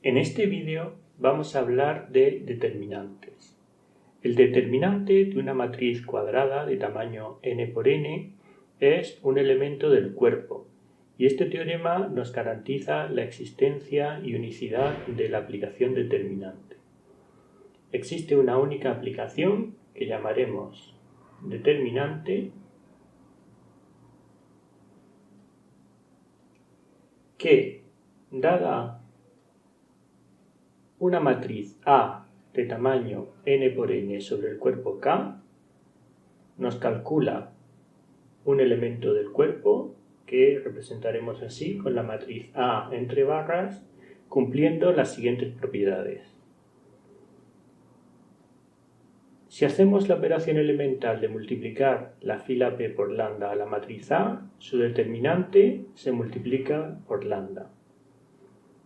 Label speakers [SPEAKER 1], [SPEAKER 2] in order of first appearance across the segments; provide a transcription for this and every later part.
[SPEAKER 1] En este vídeo vamos a hablar de determinantes. El determinante de una matriz cuadrada de tamaño n por n es un elemento del cuerpo y este teorema nos garantiza la existencia y unicidad de la aplicación determinante. Existe una única aplicación que llamaremos determinante que, dada una matriz A de tamaño n por n sobre el cuerpo K, nos calcula un elemento del cuerpo que representaremos así con la matriz A entre barras, cumpliendo las siguientes propiedades. Si hacemos la operación elemental de multiplicar la fila P por lambda a la matriz A, su determinante se multiplica por lambda.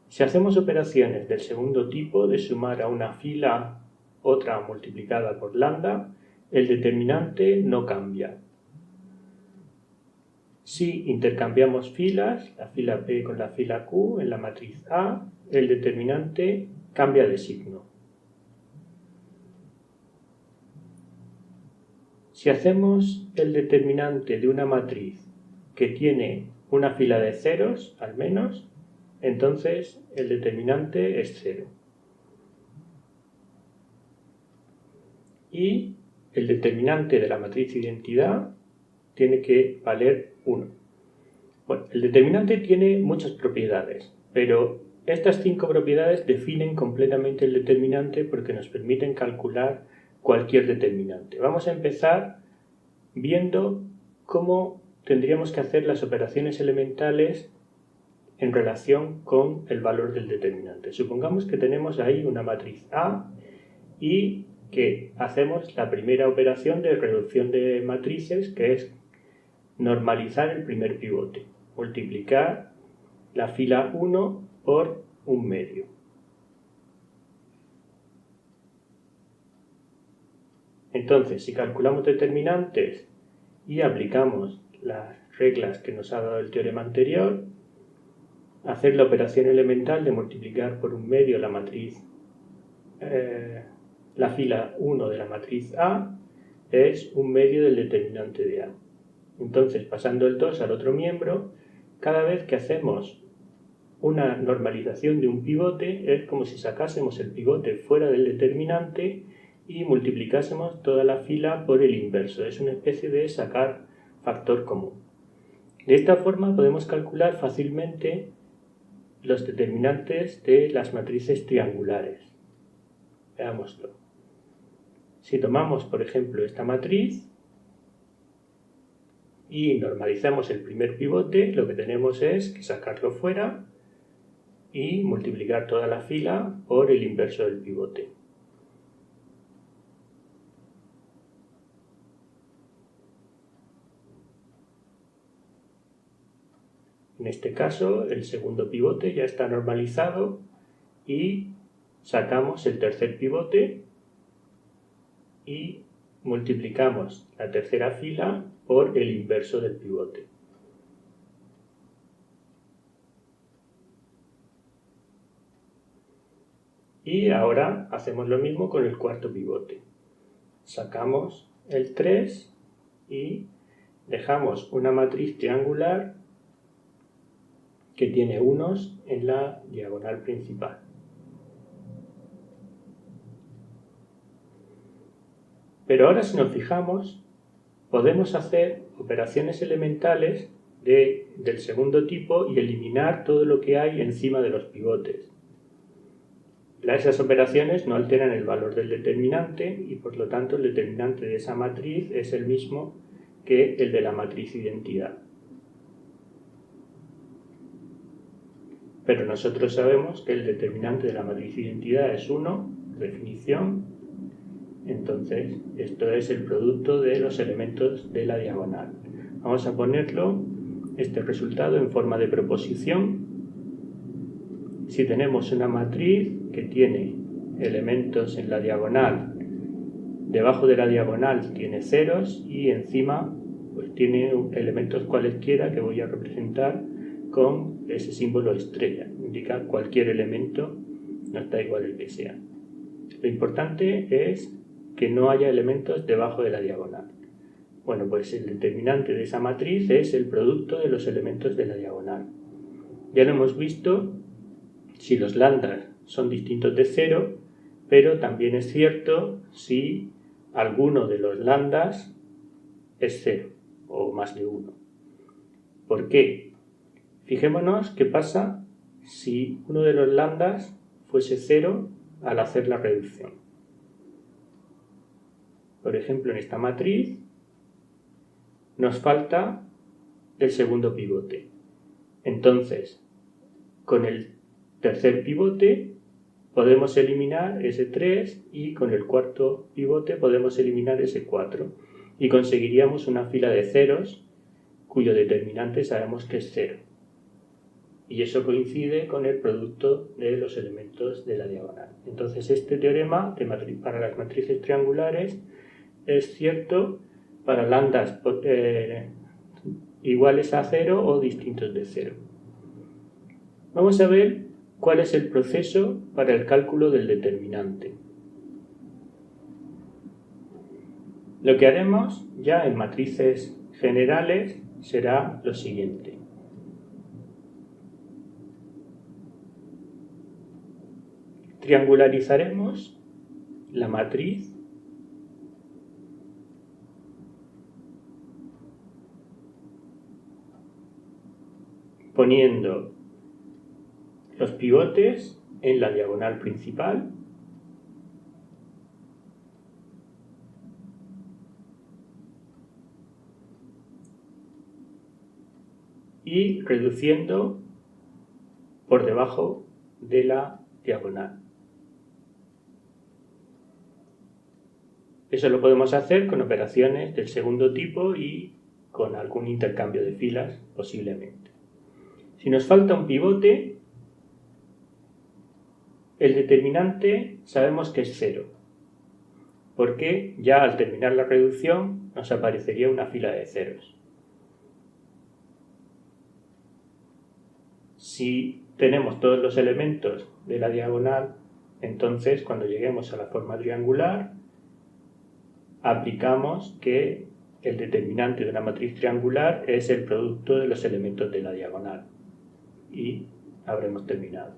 [SPEAKER 1] Si hacemos operaciones del segundo tipo de sumar a una fila otra multiplicada por lambda, el determinante no cambia. Si intercambiamos filas, la fila P con la fila Q en la matriz A, el determinante cambia de signo. Si hacemos el determinante de una matriz que tiene una fila de ceros, al menos, entonces el determinante es 0. Y el determinante de la matriz identidad tiene que valer 1. Bueno, el determinante tiene muchas propiedades, pero estas 5 propiedades definen completamente el determinante porque nos permiten calcular cualquier determinante. Vamos a empezar viendo cómo tendríamos que hacer las operaciones elementales en relación con el valor del determinante. Supongamos que tenemos ahí una matriz A y que hacemos la primera operación de reducción de matrices, que es normalizar el primer pivote, multiplicar la fila 1 por un medio. Entonces, si calculamos determinantes y aplicamos las reglas que nos ha dado el teorema anterior, hacer la operación elemental de multiplicar por un medio la matriz, la fila 1 de la matriz A es un medio del determinante de A. Entonces, pasando el 2 al otro miembro, cada vez que hacemos una normalización de un pivote es como si sacásemos el pivote fuera del determinante y multiplicásemos toda la fila por el inverso. Es una especie de sacar factor común. De esta forma podemos calcular fácilmente los determinantes de las matrices triangulares. Veámoslo. Si tomamos, por ejemplo, esta matriz y normalizamos el primer pivote, lo que tenemos es que sacarlo fuera y multiplicar toda la fila por el inverso del pivote. En este caso, el segundo pivote ya está normalizado y sacamos el tercer pivote y multiplicamos la tercera fila por el inverso del pivote. Y ahora hacemos lo mismo con el cuarto pivote. Sacamos el 3 y dejamos una matriz triangular que tiene unos en la diagonal principal. Pero ahora, si nos fijamos, podemos hacer operaciones elementales del segundo tipo y eliminar todo lo que hay encima de los pivotes. Esas operaciones no alteran el valor del determinante y por lo tanto el determinante de esa matriz es el mismo que el de la matriz identidad. Pero nosotros sabemos que el determinante de la matriz identidad es 1, definición. Entonces, esto es el producto de los elementos de la diagonal. Vamos a ponerlo, este resultado, en forma de proposición. Si tenemos una matriz que tiene elementos en la diagonal, debajo de la diagonal tiene ceros y encima pues tiene elementos cualesquiera que voy a representar con ese símbolo estrella. Indica cualquier elemento nos da igual el que sea. Lo importante es que no haya elementos debajo de la diagonal. Bueno, pues el determinante de esa matriz es el producto de los elementos de la diagonal. Ya lo hemos visto si los lambdas son distintos de 0, pero también es cierto si alguno de los lambdas es 0 o más de 1. ¿Por qué? Fijémonos qué pasa si uno de los lambdas fuese 0 al hacer la reducción. Por ejemplo, en esta matriz nos falta el segundo pivote. Entonces, con el tercer pivote podemos eliminar ese 3 y con el cuarto pivote podemos eliminar ese 4 y conseguiríamos una fila de ceros cuyo determinante sabemos que es 0. Y eso coincide con el producto de los elementos de la diagonal. Entonces este teorema para las matrices triangulares es cierto para lambdas iguales a 0 o distintos de 0. Vamos a ver cuál es el proceso para el cálculo del determinante. Lo que haremos ya en matrices generales será lo siguiente. Triangularizaremos la matriz poniendo los pivotes en la diagonal principal y reduciendo por debajo de la diagonal. Eso lo podemos hacer con operaciones del segundo tipo y con algún intercambio de filas posiblemente. Si nos falta un pivote, el determinante sabemos que es 0, porque ya al terminar la reducción nos aparecería una fila de ceros. Si tenemos todos los elementos de la diagonal, entonces cuando lleguemos a la forma triangular, aplicamos que el determinante de una matriz triangular es el producto de los elementos de la diagonal. Y habremos terminado.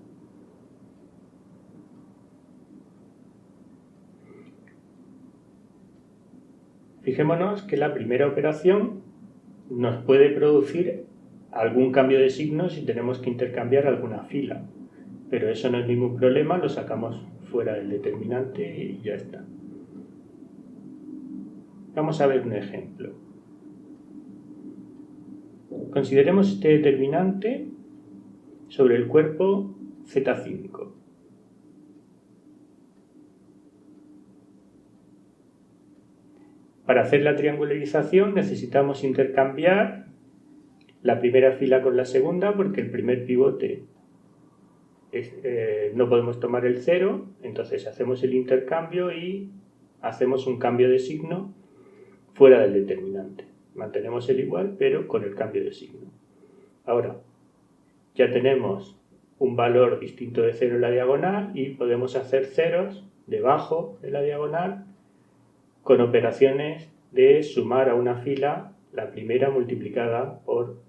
[SPEAKER 1] Fijémonos que la primera operación nos puede producir algún cambio de signo si tenemos que intercambiar alguna fila, pero eso no es ningún problema, lo sacamos fuera del determinante y ya está. Vamos a ver un ejemplo. Consideremos este determinante sobre el cuerpo Z5. Para hacer la triangularización necesitamos intercambiar la primera fila con la segunda porque el primer pivote no podemos tomar el 0, entonces hacemos el intercambio y hacemos un cambio de signo fuera del determinante. Mantenemos el igual pero con el cambio de signo. Ahora, ya tenemos un valor distinto de 0 en la diagonal y podemos hacer ceros debajo de la diagonal con operaciones de sumar a una fila la primera multiplicada por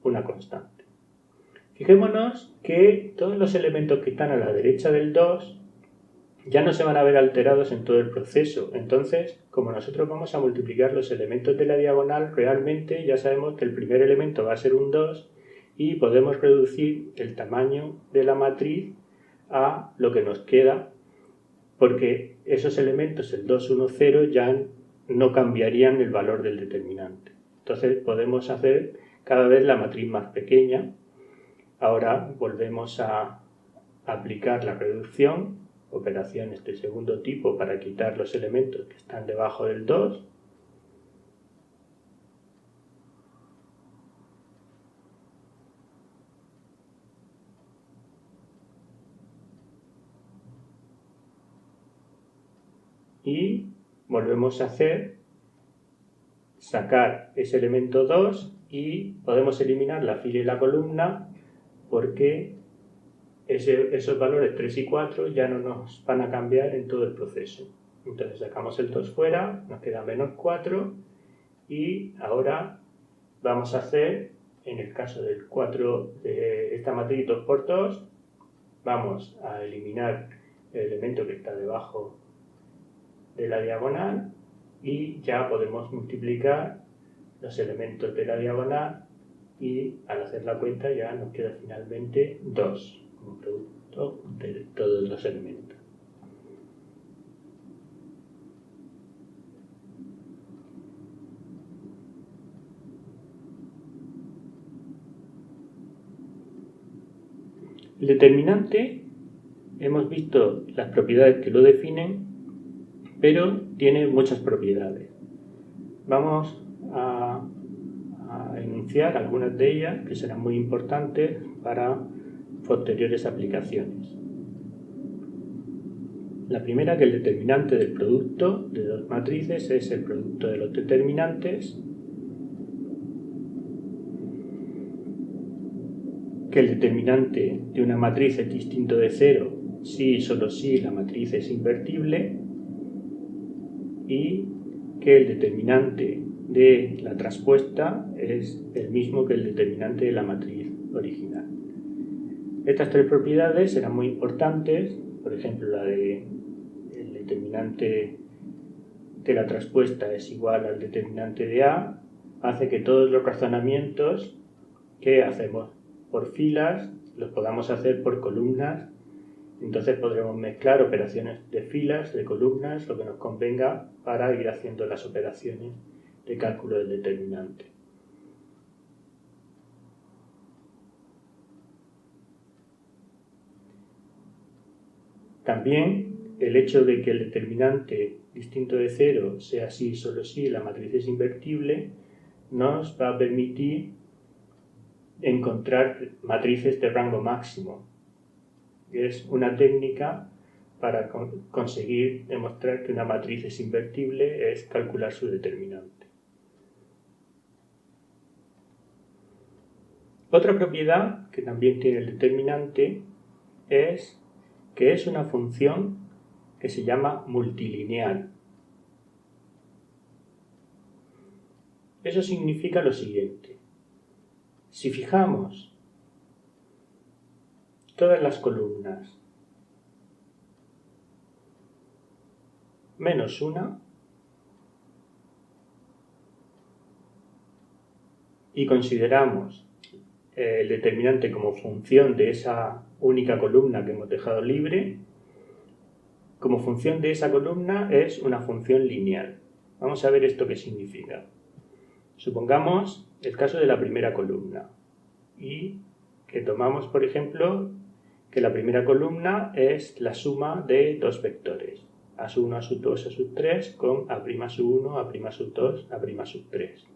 [SPEAKER 1] una constante. Fijémonos que todos los elementos que están a la derecha del 2 ya no se van a ver alterados en todo el proceso. Entonces, como nosotros vamos a multiplicar los elementos de la diagonal, realmente ya sabemos que el primer elemento va a ser un 2 y podemos reducir el tamaño de la matriz a lo que nos queda, porque esos elementos, el 2, 1, 0, ya no cambiarían el valor del determinante. Entonces podemos hacer cada vez la matriz más pequeña. Ahora volvemos a aplicar la reducción, operaciones de segundo tipo para quitar los elementos que están debajo del 2. Y volvemos a sacar ese elemento 2 y podemos eliminar la fila y la columna porque esos valores 3 y 4 ya no nos van a cambiar en todo el proceso. Entonces sacamos el 2 fuera, nos queda menos 4 y ahora vamos a hacer, en el caso del 4 de esta matriz 2 por 2, vamos a eliminar el elemento que está debajo de la diagonal y ya podemos multiplicar los elementos de la diagonal y al hacer la cuenta ya nos queda finalmente 2 como producto de todos los elementos. El determinante, hemos visto las propiedades que lo definen, pero tiene muchas propiedades. Vamos a enunciar algunas de ellas que serán muy importantes para posteriores aplicaciones. La primera, que el determinante del producto de dos matrices es el producto de los determinantes, que el determinante de una matriz es distinto de 0 si y solo si la matriz es invertible, y que el determinante de la traspuesta es el mismo que el determinante de la matriz original. Estas tres propiedades serán muy importantes, por ejemplo la de el determinante de la traspuesta es igual al determinante de A, hace que todos los razonamientos que hacemos por filas los podamos hacer por columnas. Entonces podremos mezclar operaciones de filas, de columnas, lo que nos convenga para ir haciendo las operaciones de cálculo del determinante. También el hecho de que el determinante distinto de 0 sea si y solo si la matriz es invertible nos va a permitir encontrar matrices de rango máximo. Es una técnica para conseguir demostrar que una matriz es invertible, es calcular su determinante. Otra propiedad que también tiene el determinante es que es una función que se llama multilineal. Eso significa lo siguiente. Si fijamos todas las columnas menos una y consideramos el determinante como función de esa única columna que hemos dejado libre, como función de esa columna es una función lineal. Vamos a ver esto qué significa. Supongamos el caso de la primera columna y que tomamos, por ejemplo, que la primera columna es la suma de dos vectores, a sub 1, a sub 2, a sub 3 con a' sub 1, a' sub 2, a' sub 3.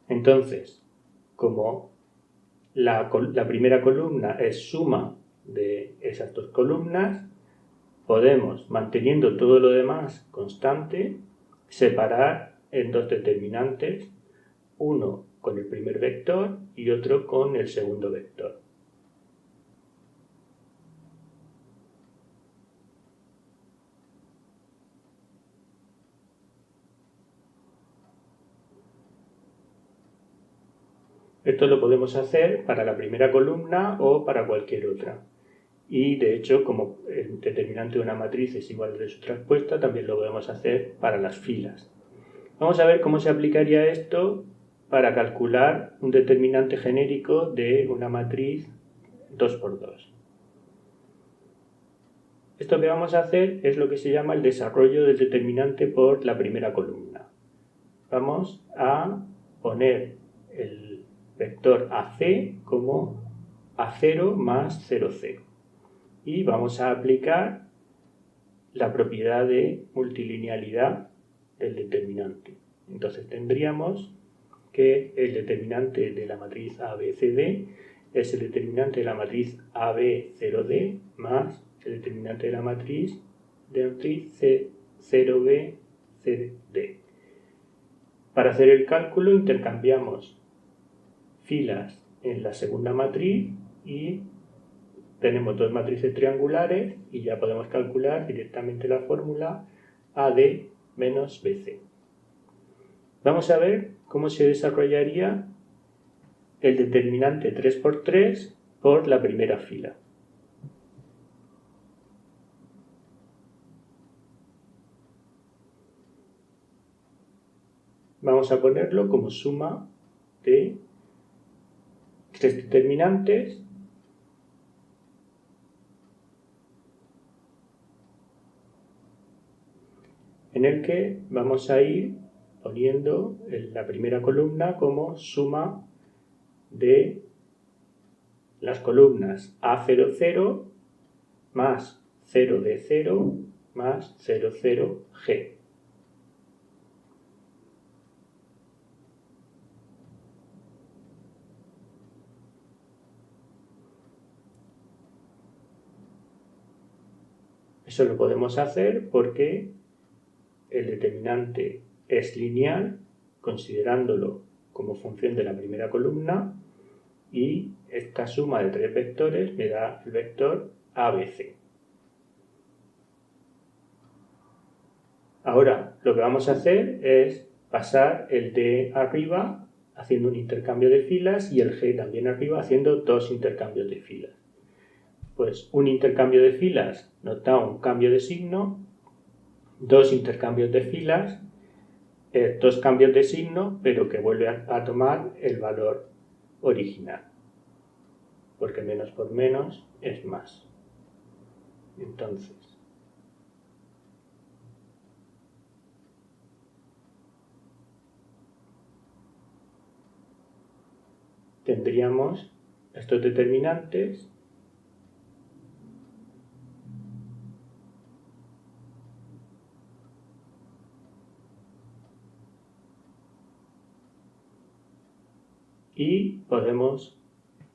[SPEAKER 1] Entonces, como la primera columna es suma de esas dos columnas, podemos, manteniendo todo lo demás constante, separar en dos determinantes, uno con el primer vector y otro con el segundo vector. Esto lo podemos hacer para la primera columna o para cualquier otra. Y de hecho, como el determinante de una matriz es igual al de su traspuesta, también lo podemos hacer para las filas. Vamos a ver cómo se aplicaría esto para calcular un determinante genérico de una matriz 2×2. Esto que vamos a hacer es lo que se llama el desarrollo del determinante por la primera columna. Vamos a poner el vector AC como A0 más 0, 0. Y vamos a aplicar la propiedad de multilinealidad del determinante. Entonces tendríamos que el determinante de la matriz ABCD es el determinante de la matriz AB0D más el determinante de la matriz C0b, CD. Para hacer el cálculo intercambiamos filas en la segunda matriz y tenemos dos matrices triangulares y ya podemos calcular directamente la fórmula AD menos BC. Vamos a ver cómo se desarrollaría el determinante 3×3 por la primera fila. Vamos a ponerlo como suma de tres determinantes en el que vamos a ir poniendo en la primera columna como suma de las columnas A00 más 0D0 más 00G. Eso lo podemos hacer porque el determinante es lineal, considerándolo como función de la primera columna, y esta suma de tres vectores me da el vector ABC. Ahora lo que vamos a hacer es pasar el D arriba haciendo un intercambio de filas y el G también arriba haciendo dos intercambios de filas. Pues un intercambio de filas nos da un cambio de signo, dos intercambios de filas, dos cambios de signo, pero que vuelve a tomar el valor original, porque menos por menos es más. Entonces, tendríamos estos determinantes y podemos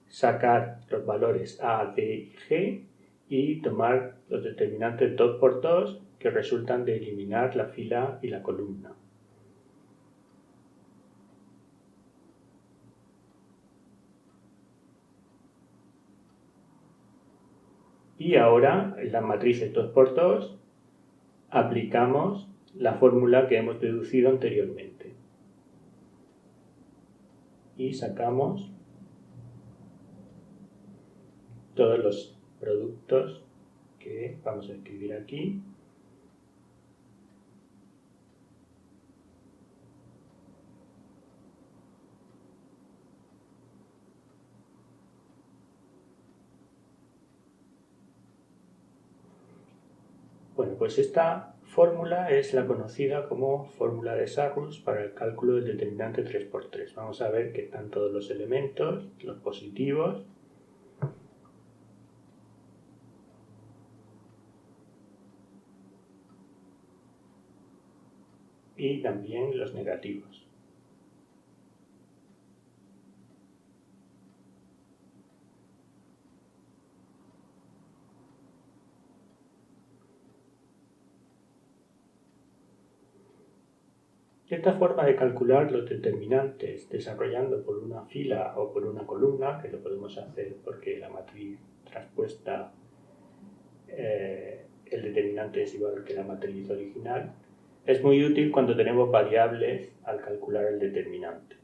[SPEAKER 1] sacar los valores A, D y G y tomar los determinantes 2×2 que resultan de eliminar la fila y la columna. Y ahora en las matrices 2×2 aplicamos la fórmula que hemos deducido anteriormente y sacamos todos los productos que vamos a escribir aquí. Bueno, pues esta fórmula es la conocida como fórmula de Sarrus para el cálculo del determinante 3×3. Vamos a ver que están todos los elementos, los positivos, y también los negativos. Esta forma de calcular los determinantes desarrollando por una fila o por una columna, que lo podemos hacer porque la matriz traspuesta, el determinante es igual que la matriz original, es muy útil cuando tenemos variables al calcular el determinante.